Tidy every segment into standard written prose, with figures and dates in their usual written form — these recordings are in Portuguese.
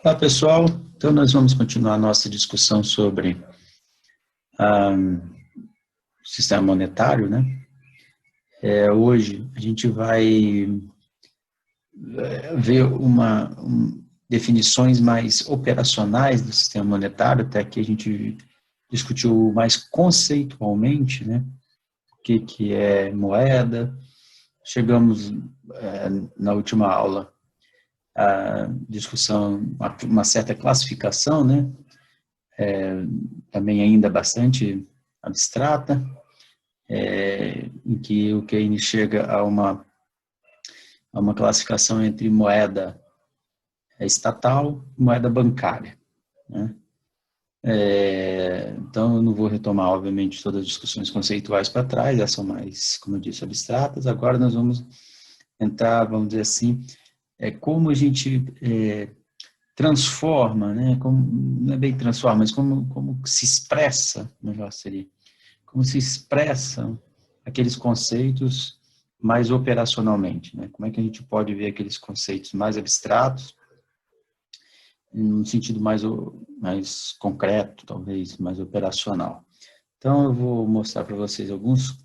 Olá, pessoal. Então, nós vamos continuar a nossa discussão sobre o sistema monetário, né? Hoje, a gente vai ver definições mais operacionais do sistema monetário, até que a gente discutiu mais conceitualmente, né? O que é moeda. Chegamos, na última aula, a discussão, uma certa classificação, né? Também ainda bastante abstrata, em que o Keynes chega a uma classificação entre moeda estatal e moeda bancária, né? Então, eu não vou retomar, obviamente, todas as discussões conceituais para trás, elas são mais, como eu disse, abstratas. Agora nós vamos entrar, vamos dizer assim, como a gente transforma, né? Não é bem transforma, mas como se expressa, melhor seria, como se expressam aqueles conceitos mais operacionalmente, né? Como é que a gente pode ver aqueles conceitos mais abstratos, num sentido mais concreto, talvez, mais operacional. Então, eu vou mostrar para vocês alguns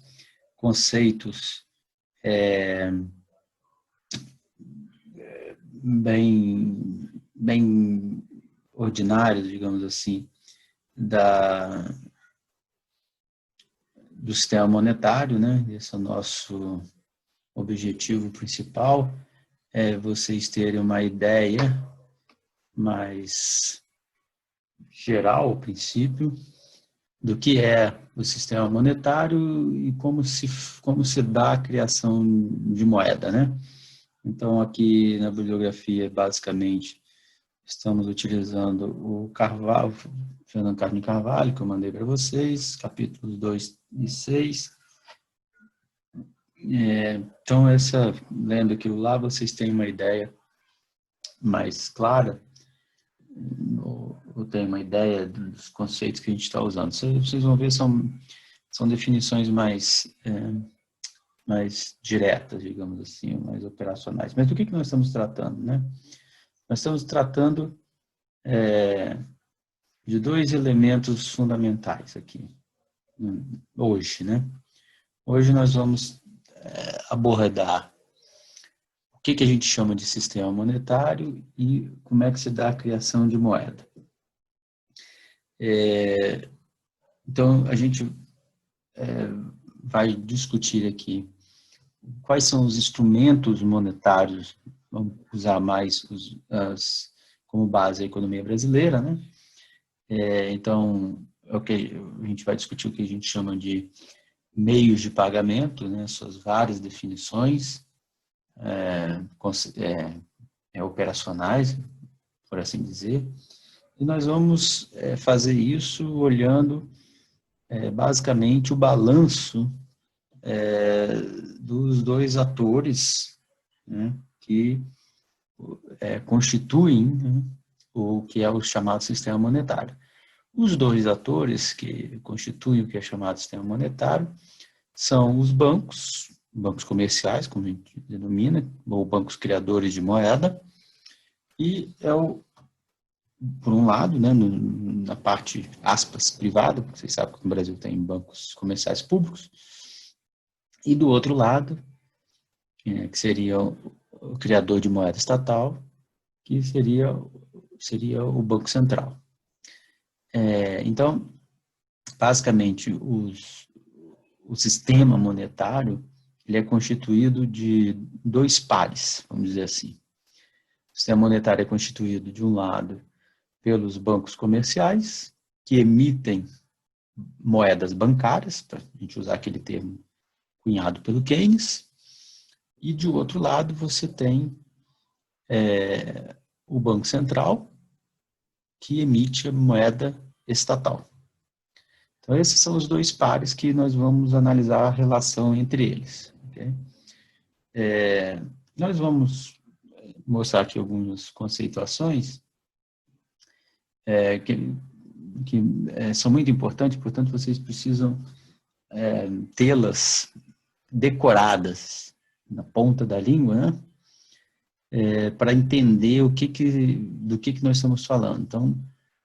conceitos bem ordinários, digamos assim, do sistema monetário, né? Esse é o nosso objetivo principal, vocês terem uma ideia mais geral, a princípio, do que é o sistema monetário e como se dá a criação de moeda, né? Então, aqui na bibliografia, basicamente, estamos utilizando o Carvalho, Fernando Carlos de Carvalho, que eu mandei para vocês, capítulos 2 e 6. Então, lendo aquilo lá, vocês têm uma ideia mais clara, ou tem uma ideia dos conceitos que a gente está usando. Vocês vão ver, são definições mais diretas, digamos assim, mais operacionais. Mas do que nós estamos tratando, né? Nós estamos tratando de dois elementos fundamentais aqui, hoje, né? Hoje nós vamos abordar o que a gente chama de sistema monetário e como é que se dá a criação de moeda. Então, a gente vai discutir aqui quais são os instrumentos monetários, vamos usar mais como base a economia brasileira, né? Então, a gente vai discutir o que a gente chama de meios de pagamento, né? Suas várias definições operacionais, por assim dizer, e nós vamos fazer isso olhando basicamente o balanço dos dois atores, né, que constituem, né, o que é o chamado sistema monetário. Os dois atores que constituem o que é chamado sistema monetário são os bancos comerciais, como a gente denomina, ou bancos criadores de moeda, e por um lado, né, na parte, aspas, privada, porque vocês sabem que no Brasil tem bancos comerciais públicos, e do outro lado, que seria o criador de moeda estatal, que seria o Banco Central. Então, basicamente, o sistema monetário ele é constituído de dois pares, vamos dizer assim. O sistema monetário é constituído, de um lado, pelos bancos comerciais, que emitem moedas bancárias, para a gente usar aquele termo cunhado pelo Keynes, e, de outro lado, você tem o Banco Central, que emite a moeda estatal. Então, esses são os dois pares que nós vamos analisar a relação entre eles. Okay? Nós vamos mostrar aqui algumas conceituações que são muito importantes, portanto, vocês precisam tê-las decoradas na ponta da língua, né? para entender do que nós estamos falando. Então,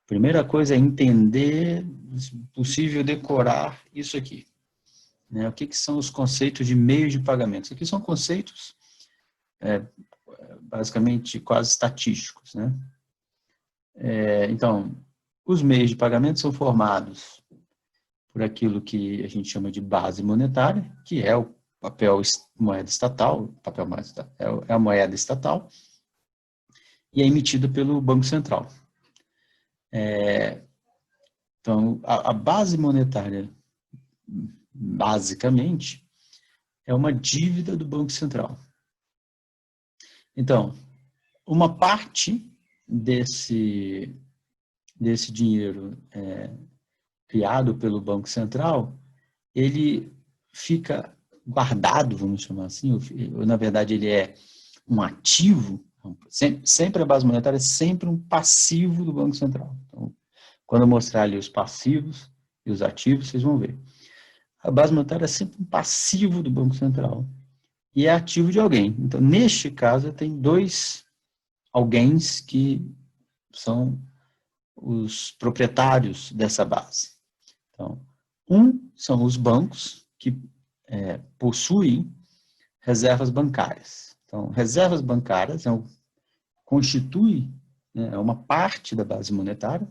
a primeira coisa é entender, se possível, decorar isso aqui. Né? O que são os conceitos de meio de pagamento? Isso aqui são conceitos, basicamente, quase estatísticos. Né? Então, os meios de pagamento são formados por aquilo que a gente chama de base monetária, que é o papel moeda estatal, é a moeda estatal, e é emitida pelo Banco Central. Então, a base monetária, basicamente, é uma dívida do Banco Central. Então, uma parte desse dinheiro criado pelo Banco Central, ele fica guardado, vamos chamar assim, ou na verdade ele é um ativo, sempre a base monetária é sempre um passivo do Banco Central. Então, quando eu mostrar ali os passivos e os ativos, vocês vão ver. A base monetária é sempre um passivo do Banco Central e é ativo de alguém. Então, neste caso, tem dois alguéms que são os proprietários dessa base. Então, são os bancos que possuem reservas bancárias. Então, reservas bancárias constitui, né, uma parte da base monetária,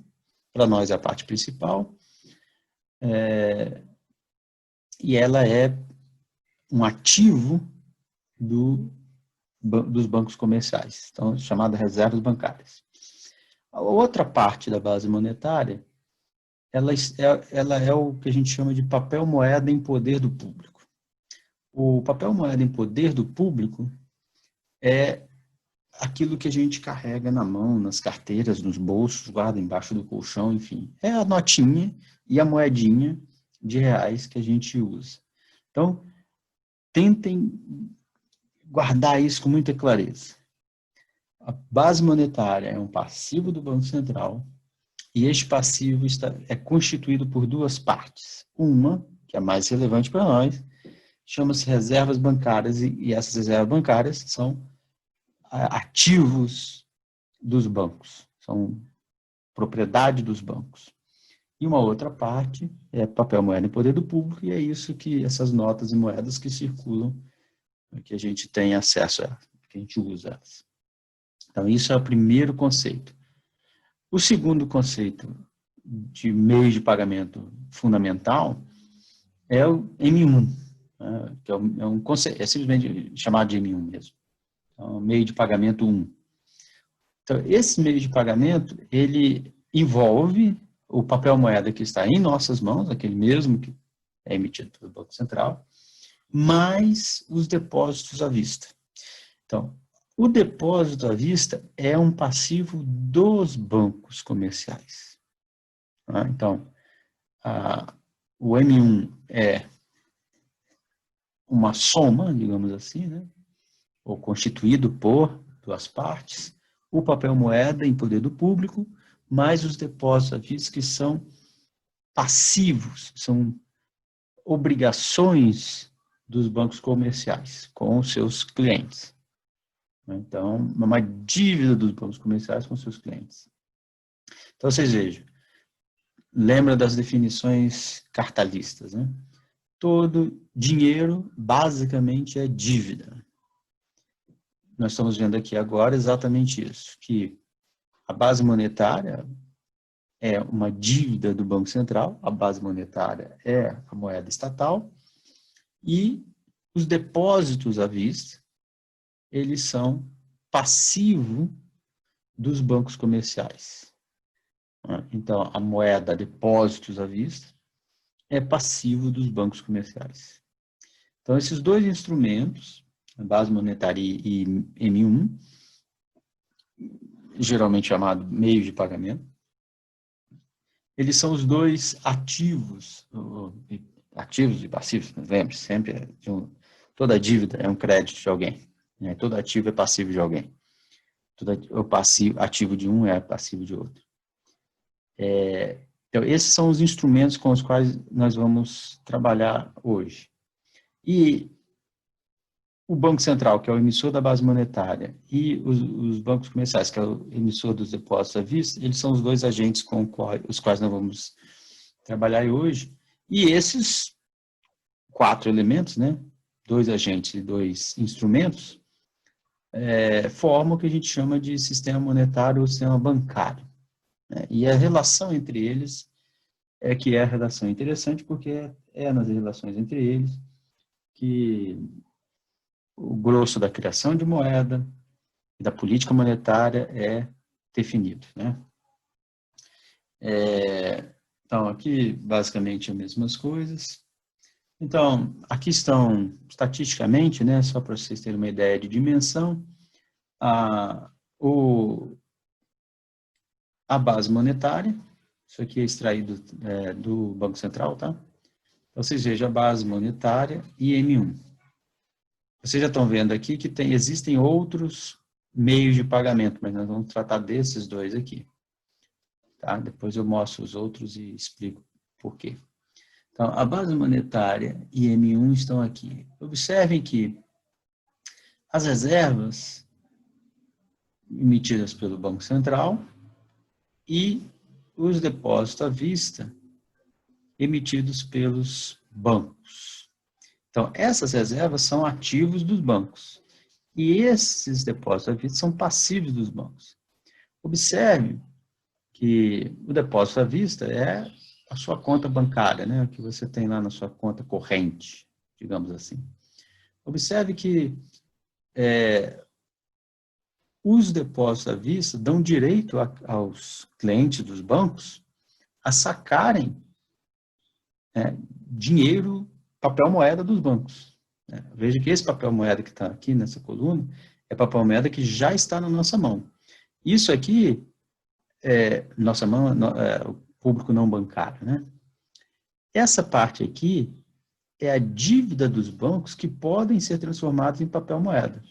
para nós é a parte principal, e ela é um ativo dos bancos comerciais, então, chamada reservas bancárias. A outra parte da base monetária, ela é o que a gente chama de papel moeda em poder do público. O papel moeda em poder do público é aquilo que a gente carrega na mão, nas carteiras, nos bolsos, guarda embaixo do colchão, enfim. É a notinha e a moedinha de reais que a gente usa. Então, tentem guardar isso com muita clareza. A base monetária é um passivo do Banco Central e este passivo é constituído por duas partes. Uma, que é a mais relevante para nós, chama-se reservas bancárias e essas reservas bancárias são ativos dos bancos, são propriedade dos bancos. E uma outra parte é papel moeda em poder do público, e é isso que essas notas e moedas que circulam, que a gente tem acesso a elas, que a gente usa elas. Então, isso é o primeiro conceito. O segundo conceito de meio de pagamento fundamental é o M1, né, que é um conceito, é simplesmente chamado de M1 mesmo. Então, meio de pagamento 1. Então, esse meio de pagamento, ele envolve o papel moeda que está em nossas mãos, aquele mesmo que é emitido pelo Banco Central, mais os depósitos à vista. Então, o depósito à vista é um passivo dos bancos comerciais. Tá? Então, o M1 é uma soma, digamos assim, né? Ou constituído por duas partes, o papel moeda em poder do público, mais os depósitos à vista que são passivos, são obrigações dos bancos comerciais com os seus clientes. Então, uma dívida dos bancos comerciais com seus clientes. Então, vocês vejam, lembra das definições cartalistas, né? Todo dinheiro, basicamente, é dívida. Nós estamos vendo aqui agora exatamente isso, que a base monetária é uma dívida do Banco Central, a base monetária é a moeda estatal, e os depósitos à vista, eles são passivo dos bancos comerciais. Então, a moeda depósitos à vista é passivo dos bancos comerciais. Então, esses dois instrumentos, a base monetária e M1, geralmente chamado meio de pagamento, eles são os dois ativos e passivos, lembre-se, sempre toda dívida é um crédito de alguém, né? Todo ativo é passivo de alguém. Todo ativo de um é passivo de outro. Então, esses são os instrumentos com os quais nós vamos trabalhar hoje. E o Banco Central, que é o emissor da base monetária, e os bancos comerciais, que é o emissor dos depósitos à vista, eles são os dois agentes com os quais nós vamos trabalhar hoje. E esses 4 elementos, né, 2 agentes e 2 instrumentos, formam o que a gente chama de sistema monetário ou sistema bancário. Né? E a relação entre eles que é a relação interessante, porque é nas relações entre eles que o grosso da criação de moeda e da política monetária é definido. Né? Então, aqui, basicamente, as mesmas coisas. Então, aqui estão, estatisticamente, né, só para vocês terem uma ideia de dimensão, a base monetária, isso aqui é extraído do Banco Central, tá? Então, vocês vejam a base monetária e M1. Vocês já estão vendo aqui que existem outros meios de pagamento, mas nós vamos tratar desses 2 aqui. Tá? Depois eu mostro os outros e explico por quê. Então, a base monetária e M1 estão aqui. Observem que as reservas emitidas pelo Banco Central e os depósitos à vista emitidos pelos bancos. Então, essas reservas são ativos dos bancos. E esses depósitos à vista são passivos dos bancos. Observe que o depósito à vista é a sua conta bancária, né, que você tem lá na sua conta corrente, digamos assim. Observe que os depósitos à vista dão direito aos clientes dos bancos a sacarem dinheiro, papel moeda dos bancos. Veja que esse papel moeda que está aqui nessa coluna é papel moeda que já está na nossa mão. Isso aqui nossa mão, o público não bancário, né? Essa parte aqui é a dívida dos bancos que podem ser transformados em papel moeda.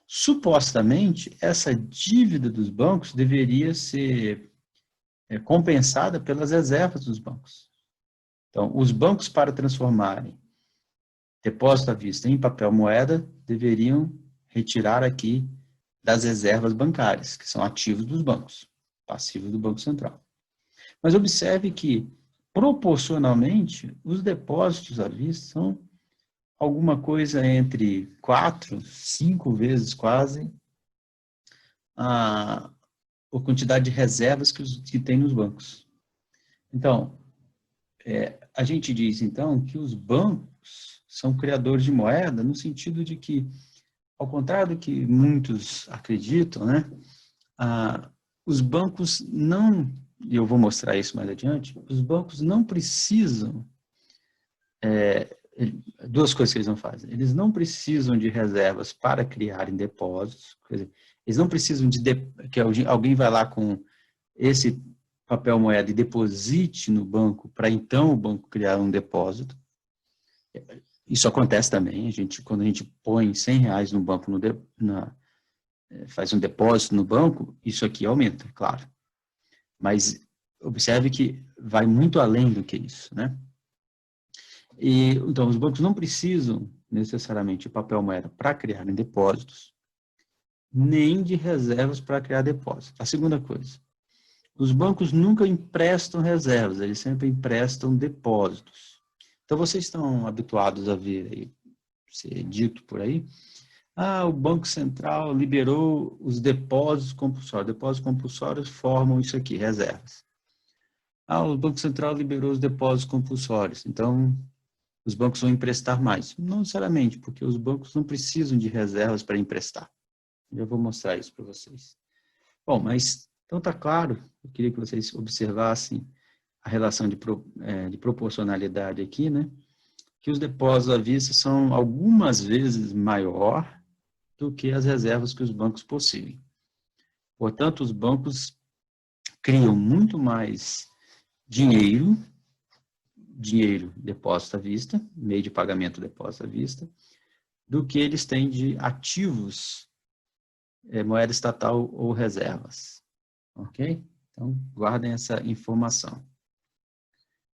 Supostamente, essa dívida dos bancos deveria ser compensada pelas reservas dos bancos. Então, os bancos, para transformarem depósito à vista em papel moeda, deveriam retirar aqui das reservas bancárias, que são ativos dos bancos, passivos do Banco Central. Mas observe que, proporcionalmente, os depósitos à vista são alguma coisa entre 4, 5 vezes quase a quantidade de reservas que tem nos bancos. Então, a gente diz, então, que os bancos são criadores de moeda no sentido de que, ao contrário do que muitos acreditam, né, os bancos não, e eu vou mostrar isso mais adiante, os bancos não precisam, 2 coisas que eles não fazem, eles não precisam de reservas para criarem depósitos, quer dizer, eles não precisam que alguém vai lá com esse papel moeda e deposite no banco para então o banco criar um depósito. Isso acontece também, quando a gente põe R$100 no banco, faz um depósito no banco, isso aqui aumenta, claro. Mas observe que vai muito além do que isso, né? Então, os bancos não precisam necessariamente de papel moeda para criarem depósitos, nem de reservas para criar depósitos. A segunda coisa, os bancos nunca emprestam reservas, eles sempre emprestam depósitos. Então, vocês estão habituados a ver aí, ser dito por aí, o Banco Central liberou os depósitos compulsórios. Depósitos compulsórios formam isso aqui, reservas. O Banco Central liberou os depósitos compulsórios, então os bancos vão emprestar mais. Não necessariamente, porque os bancos não precisam de reservas para emprestar. Eu vou mostrar isso para vocês. Bom, mas então está claro, eu queria que vocês observassem a relação de proporcionalidade aqui, né? Que os depósitos à vista são algumas vezes maior do que as reservas que os bancos possuem. Portanto, os bancos criam muito mais dinheiro, depósito à vista, meio de pagamento depósito à vista, do que eles têm de ativos, moeda estatal ou reservas. Ok? Então, guardem essa informação.